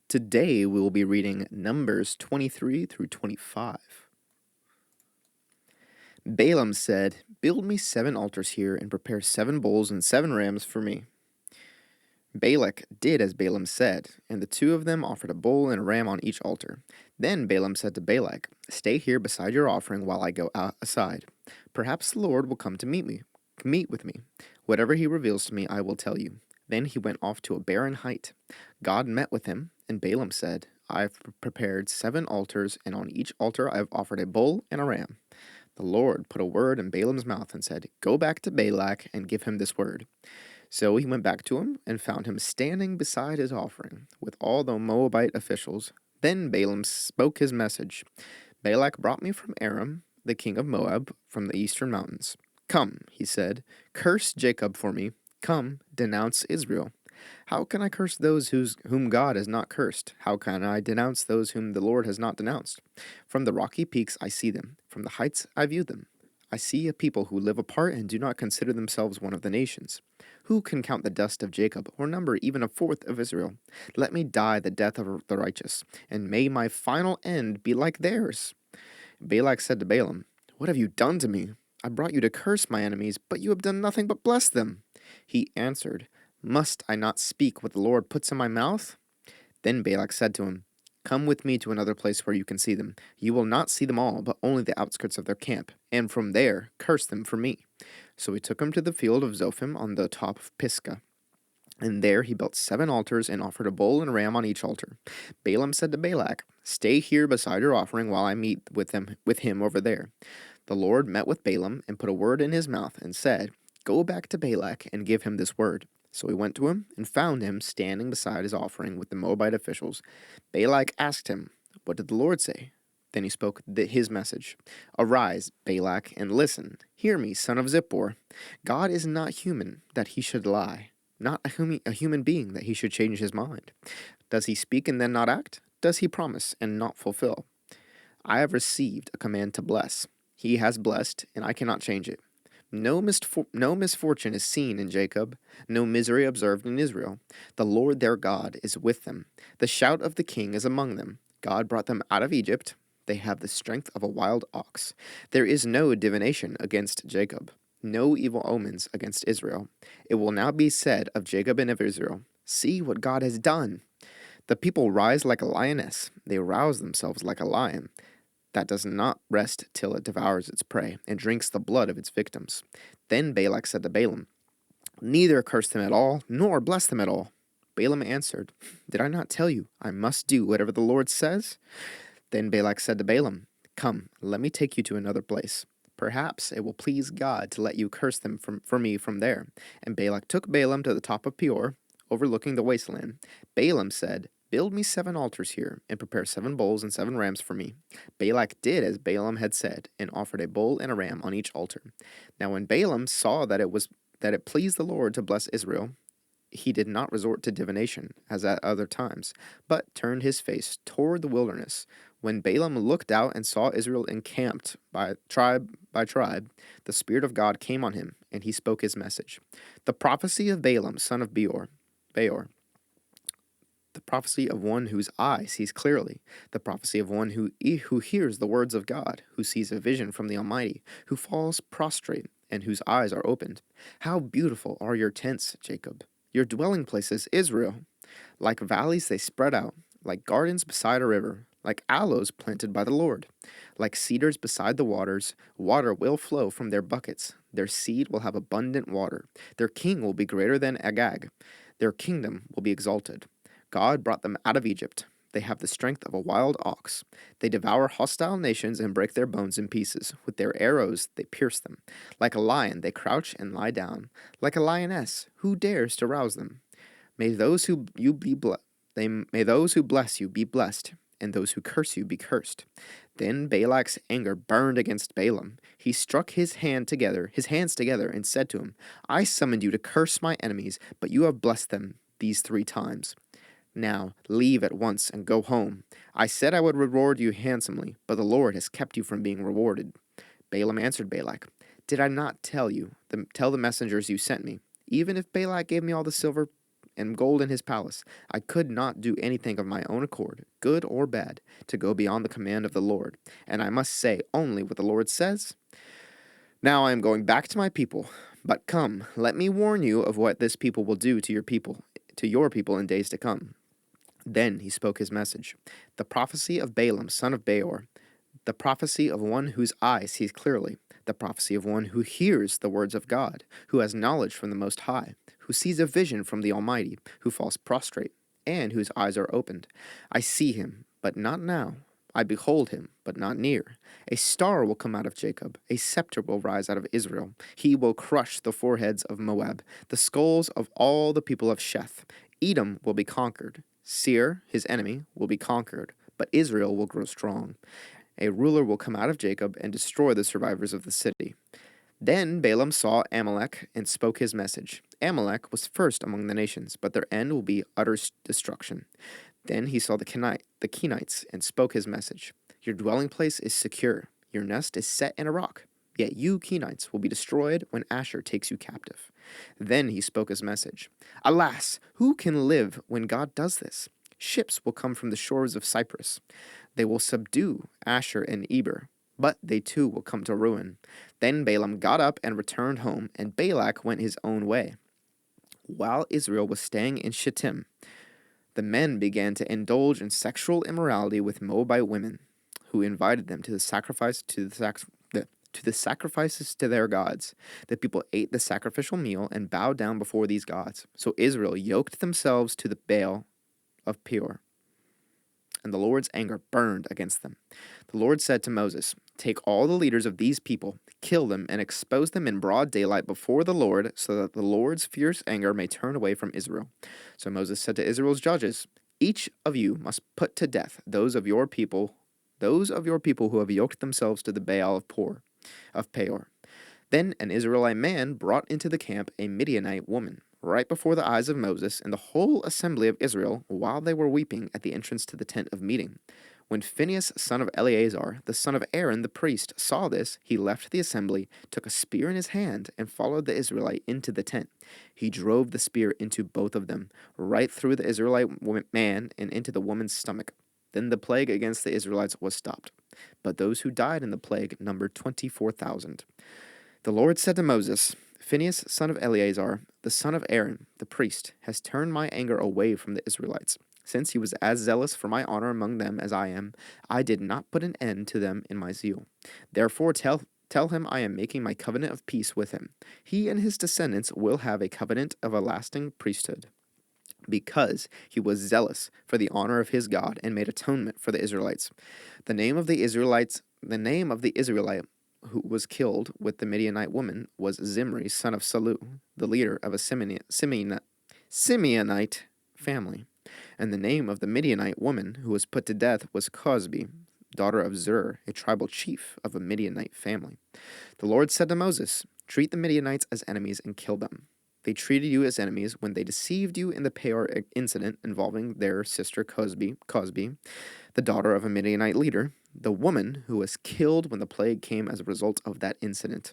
Today we will be reading Numbers 23 through 25. Balaam said, "Build me 7 altars here and prepare 7 bulls and 7 rams for me." Balak did as Balaam said, and the 2 of them offered a bull and a ram on each altar. Then Balaam said to Balak, "Stay here beside your offering while I go aside. Perhaps the Lord will come to meet with me. Whatever he reveals to me, I will tell you." Then he went off to a barren height. God met with him, and Balaam said, "I have prepared 7 altars, and on each altar I have offered a bull and a ram." The Lord put a word in Balaam's mouth and said, "Go back to Balak and give him this word." So he went back to him and found him standing beside his offering with all the Moabite officials. Then Balaam spoke his message. "Balak brought me from Aram, the king of Moab, from the eastern mountains. Come," he said, "curse Jacob for me. Come, denounce Israel. How can I curse those whom God has not cursed? How can I denounce those whom the Lord has not denounced? From the rocky peaks I see them. From the heights I view them. I see a people who live apart and do not consider themselves one of the nations. Who can count the dust of Jacob, or number even a fourth of Israel? Let me die the death of the righteous, and may my final end be like theirs." Balak said to Balaam, "What have you done to me? I brought you to curse my enemies, but you have done nothing but bless them." He answered, "Must I not speak what the Lord puts in my mouth?" Then Balak said to him, "Come with me to another place where you can see them. You will not see them all, but only the outskirts of their camp, and from there curse them for me." So he took him to the field of Zophim on the top of Pisgah. And there he built 7 altars and offered a bull and a ram on each altar. Balaam said to Balak, "Stay here beside your offering while I meet with him over there." The Lord met with Balaam and put a word in his mouth and said, "Go back to Balak and give him this word." So he went to him and found him standing beside his offering with the Moabite officials. Balak asked him, "What did the Lord say?" Then he spoke his message. "Arise, Balak, and listen. Hear me, son of Zippor. God is not human that he should lie, not a human being that he should change his mind. Does he speak and then not act? Does he promise and not fulfill? I have received a command to bless. He has blessed, and I cannot change it. No misfortune is seen in Jacob, no misery observed in Israel. The Lord their God is with them. The shout of the king is among them. God brought them out of Egypt. They have the strength of a wild ox. There is no divination against Jacob, no evil omens against Israel. It will now be said of Jacob and of Israel, 'See what God has done.' The people rise like a lioness. They rouse themselves like a lion that does not rest till it devours its prey and drinks the blood of its victims." Then Balak said to Balaam, "Neither curse them at all, nor bless them at all." Balaam answered, "Did I not tell you I must do whatever the Lord says?" Then Balak said to Balaam, "Come, let me take you to another place. Perhaps it will please God to let you curse them for me from there." And Balak took Balaam to the top of Peor, overlooking the wasteland. Balaam said, "Build me 7 altars here, and prepare 7 bulls and 7 rams for me." Balak did as Balaam had said, and offered a bull and a ram on each altar. Now when Balaam saw that it pleased the Lord to bless Israel, he did not resort to divination, as at other times, but turned his face toward the wilderness. When Balaam looked out and saw Israel encamped by tribe, the Spirit of God came on him, and he spoke his message. The prophecy of Balaam, son of Beor, the prophecy of one whose eye sees clearly, the prophecy of one who hears the words of God, who sees a vision from the Almighty, who falls prostrate, and whose eyes are opened. How beautiful are your tents, Jacob, your dwelling places, Israel! Like valleys they spread out, like gardens beside a river, like aloes planted by the Lord. Like cedars beside the waters, water will flow from their buckets. Their seed will have abundant water. Their king will be greater than Agag. Their kingdom will be exalted. God brought them out of Egypt. They have the strength of a wild ox. They devour hostile nations and break their bones in pieces. With their arrows they pierce them. Like a lion they crouch and lie down. Like a lioness, who dares to rouse them? May those who bless you be blessed, and those who curse you be cursed." Then Balak's anger burned against Balaam. He struck his hands together, and said to him, "I summoned you to curse my enemies, but you have blessed them these 3 times. Now leave at once and go home. I said I would reward you handsomely, but the Lord has kept you from being rewarded." Balaam answered Balak, "Did I not tell the messengers you sent me? Even if Balak gave me all the silver and gold in his palace. I could not do anything of my own accord, good or bad, to go beyond the command of the Lord, and I must say only what the Lord says. Now I am going back to my people, but come, let me warn you of what this people will do to your people in days to come. Then he spoke his message, the prophecy of Balaam, son of Beor, the prophecy of one whose eye sees clearly, the prophecy of one who hears the words of God, who has knowledge from the Most High, who sees a vision from the Almighty, who falls prostrate, and whose eyes are opened. I see him, but not now. I behold him, but not near. A star will come out of Jacob, a scepter will rise out of Israel. He will crush the foreheads of Moab, the skulls of all the people of Sheth. Edom will be conquered. Seir, his enemy, will be conquered, but Israel will grow strong. A ruler will come out of Jacob and destroy the survivors of the city. Then Balaam saw Amalek and spoke his message. Amalek was first among the nations, but their end will be utter destruction. Then he saw the Kenites and spoke his message. Your dwelling place is secure. Your nest is set in a rock. Yet you, Kenites, will be destroyed when Asher takes you captive. Then he spoke his message. Alas, who can live when God does this? Ships will come from the shores of Cyprus. They will subdue Asher and Eber, but they too will come to ruin. Then Balaam got up and returned home, and Balak went his own way. While Israel was staying in Shittim, the men began to indulge in sexual immorality with Moabite women, who invited them to the sacrifices to their gods. The people ate the sacrificial meal and bowed down before these gods. So Israel yoked themselves to the Baal of Peor, and the Lord's anger burned against them. The Lord said to Moses, take all the leaders of these people, kill them, and expose them in broad daylight before the Lord, so that the Lord's fierce anger may turn away from Israel. So Moses said to Israel's judges, each of you must put to death those of your people who have yoked themselves to the Baal of Peor. Then an Israelite man brought into the camp a Midianite woman, right before the eyes of Moses and the whole assembly of Israel, while they were weeping at the entrance to the tent of meeting. When Phinehas, son of Eleazar, the son of Aaron the priest, saw this, he left the assembly, took a spear in his hand, and followed the Israelite into the tent. He drove the spear into both of them, right through the Israelite man and into the woman's stomach. Then the plague against the Israelites was stopped. But those who died in the plague numbered 24,000. The Lord said to Moses, Phinehas, son of Eleazar, the son of Aaron, the priest, has turned my anger away from the Israelites. Since he was as zealous for my honor among them as I am, I did not put an end to them in my zeal. Therefore tell him I am making my covenant of peace with him. He and his descendants will have a covenant of a lasting priesthood, because he was zealous for the honor of his God and made atonement for the Israelites. The name of the Israelite who was killed with the Midianite woman was Zimri, son of Salu, the leader of a Simeonite family. And the name of the Midianite woman who was put to death was Cosbi, daughter of Zur, a tribal chief of a Midianite family. The Lord said to Moses, treat the Midianites as enemies and kill them. They treated you as enemies when they deceived you in the Peor incident involving their sister Cosbi, the daughter of a Midianite leader, the woman who was killed when the plague came as a result of that incident.